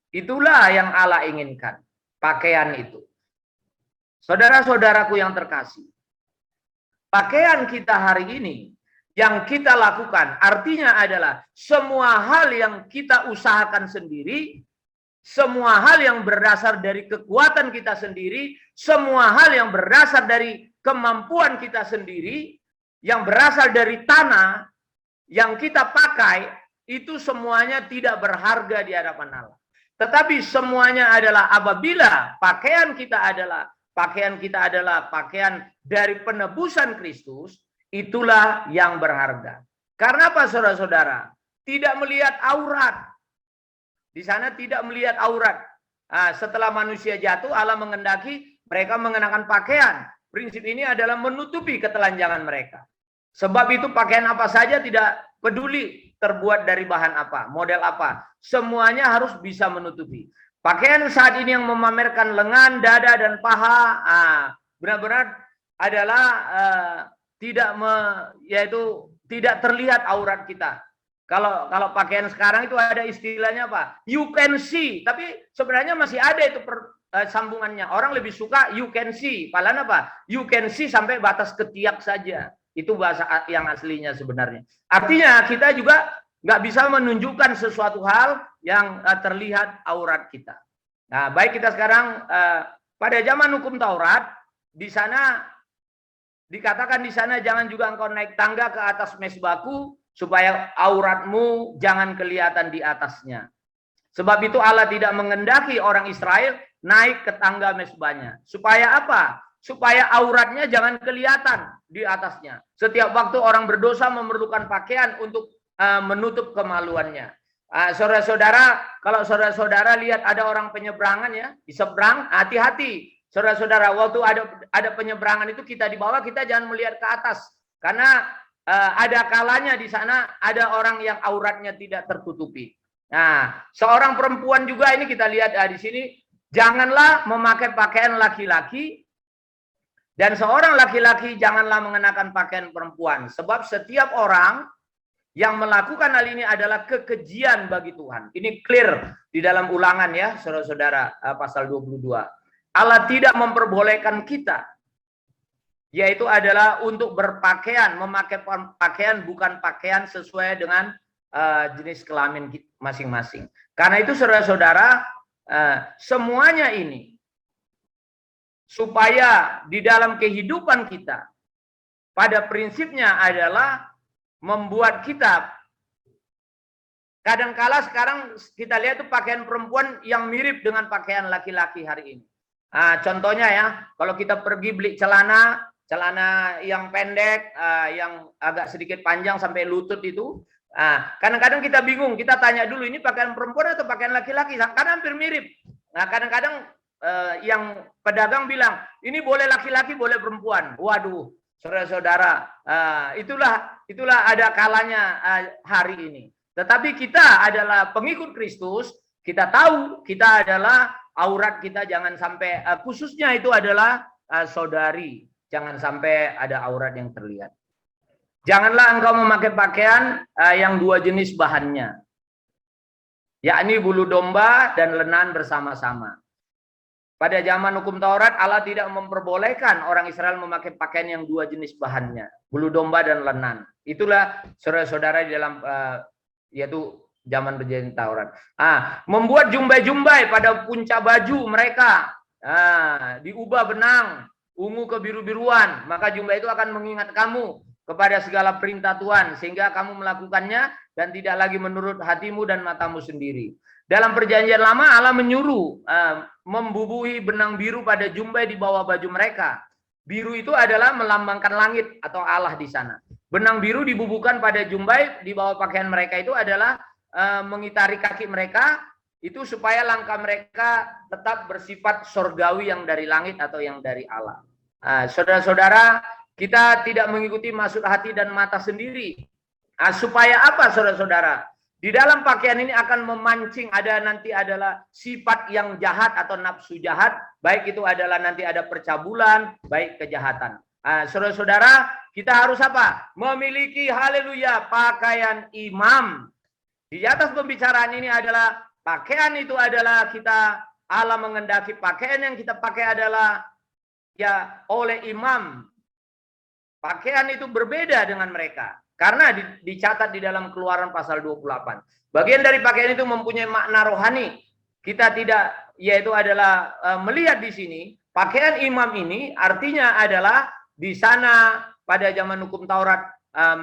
Speaker 1: Itulah yang Allah inginkan, pakaian itu. Saudara-saudaraku yang terkasih, pakaian kita hari ini yang kita lakukan artinya adalah semua hal yang kita usahakan sendiri, semua hal yang berdasar dari kekuatan kita sendiri, semua hal yang berdasar dari kemampuan kita sendiri, yang berasal dari tanah yang kita pakai, itu semuanya tidak berharga di hadapan Allah. Tetapi semuanya adalah apabila pakaian kita adalah pakaian dari penebusan Kristus, itulah yang berharga. Karena apa, saudara-saudara? Tidak melihat aurat. Di sana tidak melihat aurat. Setelah manusia jatuh, Allah mengendaki mereka mengenakan pakaian. Prinsip ini adalah menutupi ketelanjangan mereka. Sebab itu pakaian apa saja tidak peduli terbuat dari bahan apa, model apa. Semuanya harus bisa menutupi. Pakaian saat ini yang memamerkan lengan, dada, dan paha, benar-benar adalah tidak terlihat aurat kita. Kalau pakaian sekarang itu ada istilahnya you can see, tapi sebenarnya masih ada itu sambungannya. Orang lebih suka you can see, padahal you can see sampai batas ketiak saja. Itu bahasa yang aslinya sebenarnya. Artinya kita juga nggak bisa menunjukkan sesuatu hal yang terlihat aurat kita. Nah, baik kita sekarang pada zaman hukum Taurat, di sana dikatakan jangan juga engkau naik tangga ke atas mesbahku supaya auratmu jangan kelihatan di atasnya. Sebab itu Allah tidak mengendaki orang Israel naik ke tangga mezbahnya. Supaya apa? Supaya auratnya jangan kelihatan di atasnya. Setiap waktu orang berdosa memerlukan pakaian untuk menutup kemaluannya. Saudara-saudara, kalau saudara-saudara lihat ada orang penyeberangan ya, di seberang, hati-hati. Saudara-saudara, waktu ada penyeberangan itu kita di bawah, kita jangan melihat ke atas. Karena ada kalanya di sana ada orang yang auratnya tidak tertutupi. Nah, seorang perempuan juga ini kita lihat di sini, janganlah memakai pakaian laki-laki, dan seorang laki-laki janganlah mengenakan pakaian perempuan. Sebab setiap orang yang melakukan hal ini adalah kekejian bagi Tuhan. Ini clear di dalam Ulangan ya, saudara-saudara, pasal 22. Allah tidak memperbolehkan kita, yaitu adalah untuk berpakaian, memakai pakaian bukan pakaian sesuai dengan jenis kelamin masing-masing. Karena itu saudara-saudara, semuanya ini supaya di dalam kehidupan kita pada prinsipnya adalah membuat kita, kadangkala sekarang kita lihat tuh pakaian perempuan yang mirip dengan pakaian laki-laki hari ini. Contohnya ya, kalau kita pergi beli celana yang pendek, yang agak sedikit panjang sampai lutut itu, kadang-kadang kita bingung, kita tanya dulu ini pakaian perempuan atau pakaian laki-laki, karena hampir mirip. Nah, kadang-kadang yang pedagang bilang ini boleh laki-laki, boleh perempuan. Waduh, saudara-saudara, itulah ada kalanya hari ini. Tetapi kita adalah pengikut Kristus, kita tahu kita adalah aurat kita jangan sampai, khususnya itu adalah saudari, jangan sampai ada aurat yang terlihat. Janganlah engkau memakai pakaian yang dua jenis bahannya, yakni bulu domba dan lenan bersama-sama. Pada zaman hukum Taurat, Allah tidak memperbolehkan orang Israel memakai pakaian yang dua jenis bahannya, bulu domba dan lenan. Itulah saudara-saudara di dalam yaitu zaman perjanjian Taurat. Membuat jumbai-jumbai pada puncak baju mereka, diubah benang, ungu ke biru-biruan, maka jumbai itu akan mengingat kamu kepada segala perintah Tuhan, sehingga kamu melakukannya dan tidak lagi menurut hatimu dan matamu sendiri. Dalam perjanjian lama Allah menyuruh membubuhi benang biru pada jumbai di bawah baju mereka. Biru itu adalah melambangkan langit atau Allah di sana. Benang biru dibubuhkan pada jumbai di bawah pakaian mereka itu adalah mengitari kaki mereka, itu supaya langkah mereka tetap bersifat surgawi yang dari langit atau yang dari Allah. Saudara-saudara, kita tidak mengikuti maksud hati dan mata sendiri. Supaya apa saudara-saudara? Di dalam pakaian ini akan memancing nanti adalah sifat yang jahat atau nafsu jahat, baik itu adalah nanti ada percabulan, baik kejahatan. Saudara-saudara, kita harus apa? Memiliki haleluya pakaian imam. Di atas pembicaraan ini adalah pakaian itu adalah kita, Allah mengendaki pakaian yang kita pakai adalah ya oleh imam. Pakaian itu berbeda dengan mereka. Karena dicatat di dalam Keluaran pasal 28. Bagian dari pakaian itu mempunyai makna rohani. Kita tidak, yaitu adalah melihat di sini, pakaian imam ini artinya adalah di sana pada zaman hukum Taurat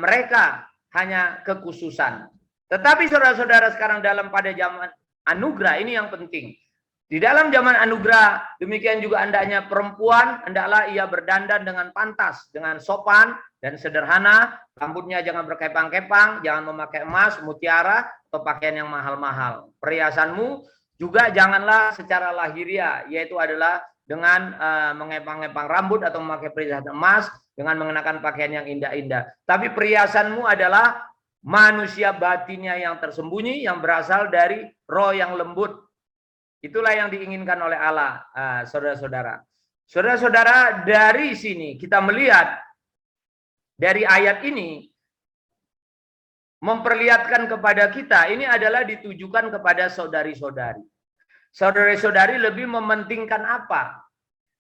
Speaker 1: mereka hanya kekhususan. Tetapi saudara-saudara sekarang pada zaman anugerah ini yang penting. Di dalam zaman anugerah, demikian juga hendaknya perempuan, hendaklah ia berdandan dengan pantas, dengan sopan dan sederhana, rambutnya jangan berkepang-kepang, jangan memakai emas, mutiara, atau pakaian yang mahal-mahal. Perhiasanmu juga janganlah secara lahiriah, yaitu adalah dengan mengepang-epang rambut atau memakai perhiasan emas, dengan mengenakan pakaian yang indah-indah. Tapi perhiasanmu adalah manusia batinnya yang tersembunyi, yang berasal dari roh yang lembut. Itulah yang diinginkan oleh Allah, saudara-saudara. Saudara-saudara, dari sini kita melihat, dari ayat ini, memperlihatkan kepada kita, ini adalah ditujukan kepada saudari-saudari. Saudari-saudari lebih mementingkan apa?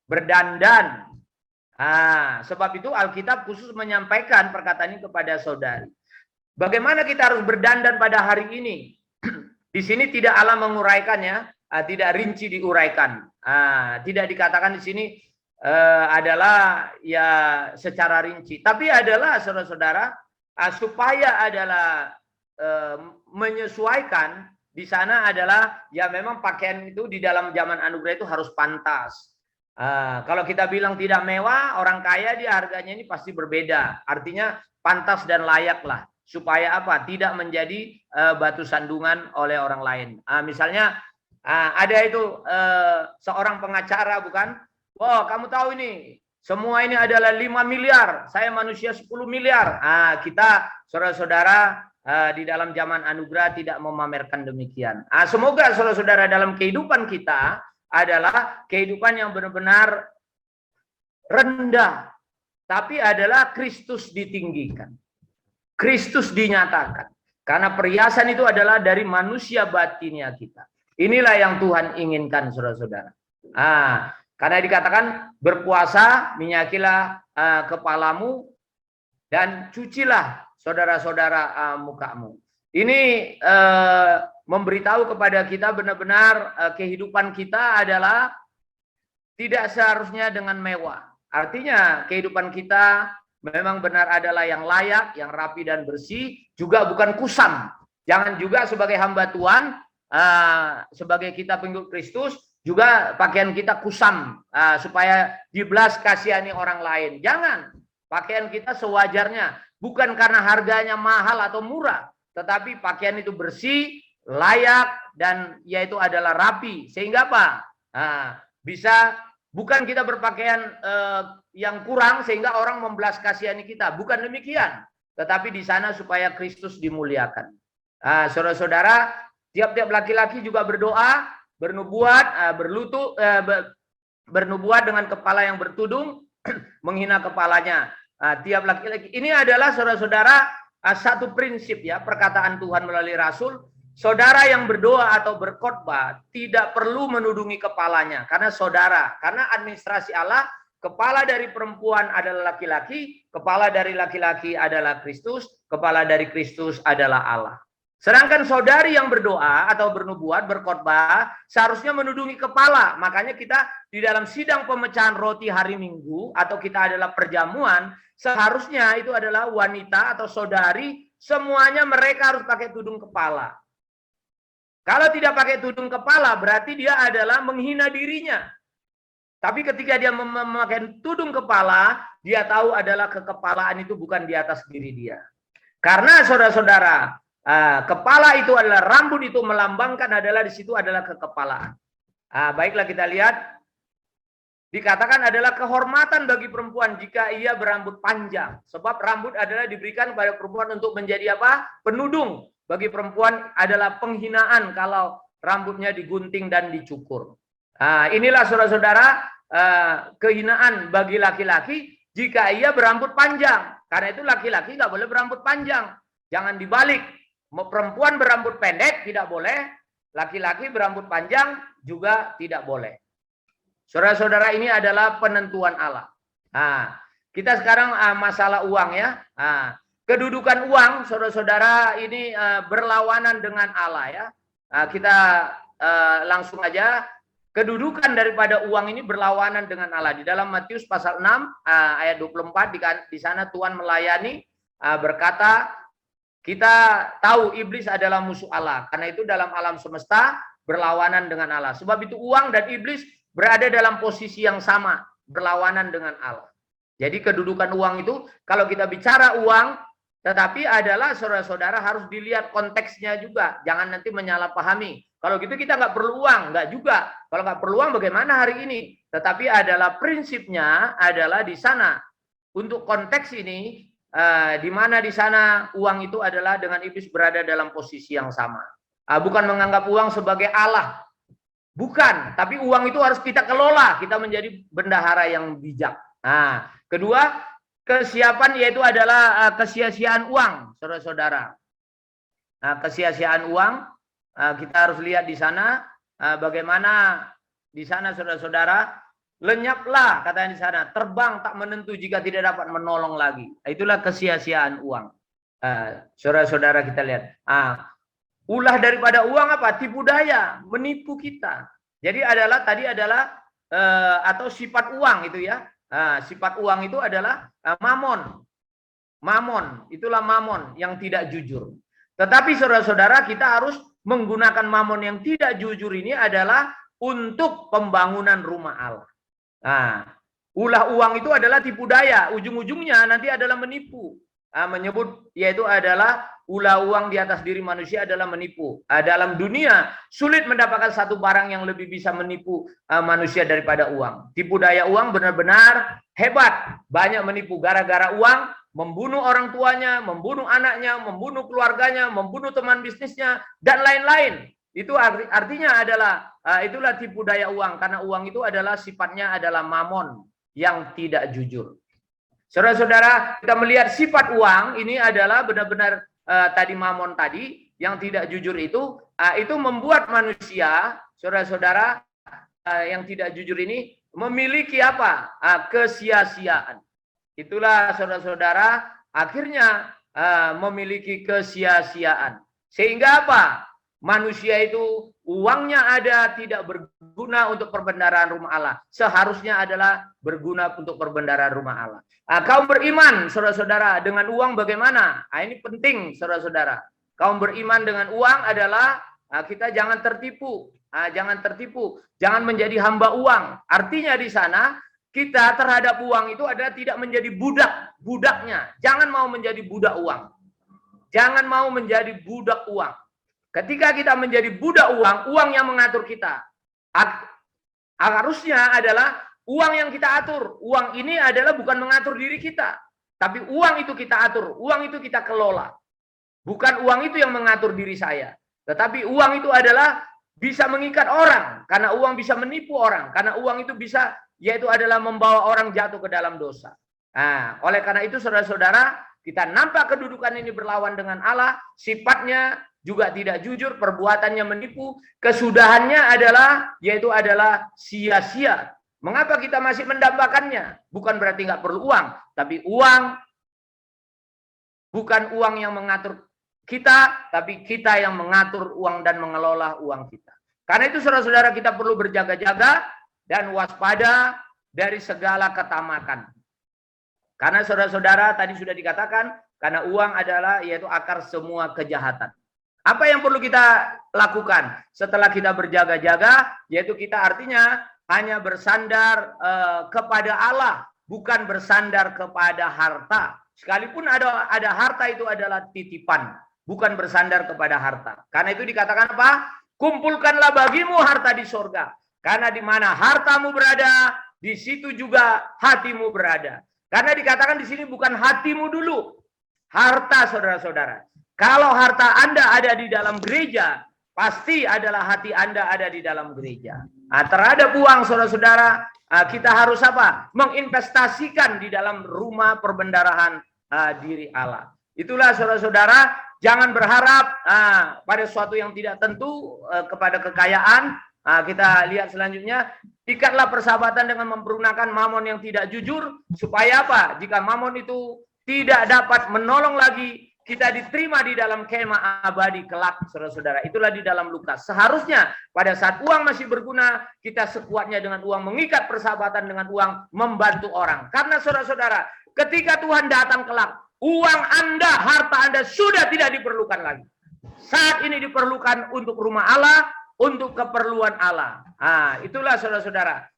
Speaker 1: Berdandan. Sebab itu Alkitab khusus menyampaikan perkataan ini kepada saudari. Bagaimana kita harus berdandan pada hari ini? Di sini tidak Allah menguraikannya, tidak rinci diuraikan. Tidak dikatakan di sini adalah ya secara rinci. Tapi adalah saudara-saudara supaya adalah menyesuaikan di sana adalah ya memang pakaian itu di dalam zaman anugerah itu harus pantas. Kalau kita bilang tidak mewah, orang kaya dia harganya ini pasti berbeda. Artinya pantas dan layak lah. Supaya apa? Tidak menjadi batu sandungan oleh orang lain. Misalnya ada itu seorang pengacara, bukan? Wah, kamu tahu ini, semua ini adalah 5 miliar, saya manusia 10 miliar. Kita saudara-saudara di dalam zaman anugerah tidak memamerkan demikian. Semoga saudara-saudara dalam kehidupan kita adalah kehidupan yang benar-benar rendah, tapi adalah Kristus ditinggikan. Kristus dinyatakan. Karena perhiasan itu adalah dari manusia batinnya kita. Inilah yang Tuhan inginkan, saudara-saudara. Karena dikatakan berpuasa, minyakilah kepalamu, dan cucilah saudara-saudara mukamu. Ini memberitahu kepada kita benar-benar kehidupan kita adalah tidak seharusnya dengan mewah. Artinya kehidupan kita memang benar adalah yang layak, yang rapi dan bersih, juga bukan kusam. Jangan juga sebagai hamba Tuhan, sebagai kita pengikut Kristus, juga pakaian kita kusam, supaya dibelas kasihani orang lain. Jangan, pakaian kita sewajarnya. Bukan karena harganya mahal atau murah, tetapi pakaian itu bersih, layak, dan yaitu adalah rapi. Sehingga apa? Bisa, bukan kita berpakaian yang kurang sehingga orang membelas kasihani kita. Bukan demikian. Tetapi di sana supaya Kristus dimuliakan. Saudara-saudara, tiap-tiap laki-laki juga berdoa, bernubuat, bernubuat dengan kepala yang bertudung, menghina kepalanya. Tiap laki-laki ini adalah saudara-saudara satu prinsip ya, perkataan Tuhan melalui Rasul. Saudara yang berdoa atau berkhotbah tidak perlu menudungi kepalanya, karena administrasi Allah, kepala dari perempuan adalah laki-laki, kepala dari laki-laki adalah Kristus, kepala dari Kristus adalah Allah. Sedangkan saudari yang berdoa atau bernubuat, berkhotbah, seharusnya menudungi kepala. Makanya kita di dalam sidang pemecahan roti hari Minggu, atau kita adalah perjamuan, seharusnya itu adalah wanita atau saudari, semuanya mereka harus pakai tudung kepala. Kalau tidak pakai tudung kepala, berarti dia adalah menghina dirinya. Tapi ketika dia memakai tudung kepala, dia tahu adalah kekepalaan itu bukan di atas diri dia. Karena saudara-saudara, kepala itu adalah, rambut itu melambangkan adalah di situ adalah kekepalaan. Baiklah kita lihat, dikatakan adalah kehormatan bagi perempuan jika ia berambut panjang. Sebab rambut adalah diberikan kepada perempuan untuk menjadi apa? Penudung. Bagi perempuan adalah penghinaan kalau rambutnya digunting dan dicukur. Inilah saudara-saudara kehinaan bagi laki-laki jika ia berambut panjang. Karena itu laki-laki nggak boleh berambut panjang. Jangan dibalik. Perempuan berambut pendek tidak boleh, laki-laki berambut panjang juga tidak boleh. Saudara-saudara, ini adalah penentuan Allah. Kita sekarang masalah uang ya. Kedudukan uang, saudara-saudara, ini berlawanan dengan Allah ya. Kita langsung aja, kedudukan daripada uang ini berlawanan dengan Allah. Di dalam Matius pasal 6 ayat 24 di sana Tuhan melayani berkata, kita tahu iblis adalah musuh Allah. Karena itu dalam alam semesta berlawanan dengan Allah. Sebab itu uang dan iblis berada dalam posisi yang sama, berlawanan dengan Allah. Jadi kedudukan uang itu, kalau kita bicara uang, tetapi adalah saudara-saudara harus dilihat konteksnya juga. Jangan nanti menyalahpahami. Kalau gitu kita nggak perlu uang, nggak juga. Kalau nggak perlu uang bagaimana hari ini? Tetapi adalah prinsipnya adalah di sana. Untuk konteks ini, di mana di sana uang itu adalah dengan iblis berada dalam posisi yang sama. Bukan menganggap uang sebagai Allah. Bukan, tapi uang itu harus kita kelola. Kita menjadi bendahara yang bijak. Kedua, kesiapan yaitu adalah kesia-siaan uang, saudara-saudara. Kesia-siaan uang, kita harus lihat di sana bagaimana di sana saudara-saudara, lenyaplah katanya di sana, terbang tak menentu jika tidak dapat menolong lagi. Itulah kesia-siaan uang. Saudara-saudara kita lihat. Ulah daripada uang apa? Tipu daya, menipu kita. Jadi tadi adalah atau sifat uang itu ya. Sifat uang itu adalah mamon. Mamon, itulah mamon yang tidak jujur. Tetapi saudara-saudara, kita harus menggunakan mamon yang tidak jujur ini adalah untuk pembangunan rumah Allah. Nah, ulah uang itu adalah tipu daya, ujung-ujungnya nanti adalah menipu. Menyebut yaitu adalah ulah uang di atas diri manusia adalah menipu. Dalam dunia sulit mendapatkan satu barang yang lebih bisa menipu manusia daripada uang. Tipu daya uang benar-benar hebat, banyak menipu gara-gara uang. Membunuh orang tuanya, membunuh anaknya, membunuh keluarganya, membunuh teman bisnisnya, dan lain-lain. Itu artinya adalah itulah tipu daya uang, karena uang itu adalah sifatnya adalah mamon yang tidak jujur. Saudara-saudara, kita melihat sifat uang ini adalah benar-benar tadi mamon tadi yang tidak jujur itu membuat manusia, saudara-saudara, yang tidak jujur ini memiliki apa? Kesia-siaan. Itulah saudara-saudara akhirnya memiliki kesia-siaan. Sehingga apa? Manusia itu uangnya ada tidak berguna untuk perbendaharaan rumah Allah. Seharusnya adalah berguna untuk perbendaharaan rumah Allah. Kaum beriman, saudara-saudara, dengan uang bagaimana? Ini penting, saudara-saudara. Kaum beriman dengan uang adalah kita jangan tertipu. Jangan tertipu, jangan menjadi hamba uang. Artinya di sana kita terhadap uang itu adalah tidak menjadi budaknya. Jangan mau menjadi budak uang. Jangan mau menjadi budak uang. Ketika kita menjadi budak uang, uang yang mengatur kita. Harusnya adalah uang yang kita atur. Uang ini adalah bukan mengatur diri kita. Tapi uang itu kita atur. Uang itu kita kelola. Bukan uang itu yang mengatur diri saya. Tetapi uang itu adalah bisa mengikat orang. Karena uang bisa menipu orang. Karena uang itu bisa yaitu adalah membawa orang jatuh ke dalam dosa. Oleh karena itu saudara-saudara, kita nampak kedudukan ini berlawan dengan Allah, sifatnya juga tidak jujur, perbuatannya menipu, kesudahannya adalah yaitu adalah sia-sia. Mengapa kita masih mendambakannya? Bukan berarti nggak perlu uang, tapi uang bukan uang yang mengatur kita, tapi kita yang mengatur uang dan mengelola uang kita. Karena itu saudara-saudara, kita perlu berjaga-jaga dan waspada dari segala ketamakan. Karena saudara-saudara tadi sudah dikatakan, karena uang adalah yaitu akar semua kejahatan. Apa yang perlu kita lakukan setelah kita berjaga-jaga? Yaitu kita artinya hanya bersandar kepada Allah, bukan bersandar kepada harta. Sekalipun ada harta itu adalah titipan, bukan bersandar kepada harta. Karena itu dikatakan apa? Kumpulkanlah bagimu harta di sorga. Karena di mana hartamu berada, di situ juga hatimu berada. Karena dikatakan di sini bukan hatimu dulu, harta saudara-saudara. Kalau harta Anda ada di dalam gereja, pasti adalah hati Anda ada di dalam gereja. Terhadap uang saudara-saudara, kita harus apa? Menginvestasikan di dalam rumah perbendarahan diri Allah. Itulah saudara-saudara, jangan berharap pada sesuatu yang tidak tentu kepada kekayaan. Kita lihat selanjutnya, ikatlah persahabatan dengan mempergunakan mamon yang tidak jujur, supaya apa? Jika mamon itu tidak dapat menolong lagi, kita diterima di dalam kemah abadi kelak, saudara-saudara. Itulah di dalam Lukas. Seharusnya pada saat uang masih berguna, kita sekuatnya dengan uang, mengikat persahabatan dengan uang, membantu orang. Karena saudara-saudara, ketika Tuhan datang kelak, uang Anda, harta Anda sudah tidak diperlukan lagi. Saat ini diperlukan untuk rumah Allah, untuk keperluan Allah. Itulah saudara-saudara.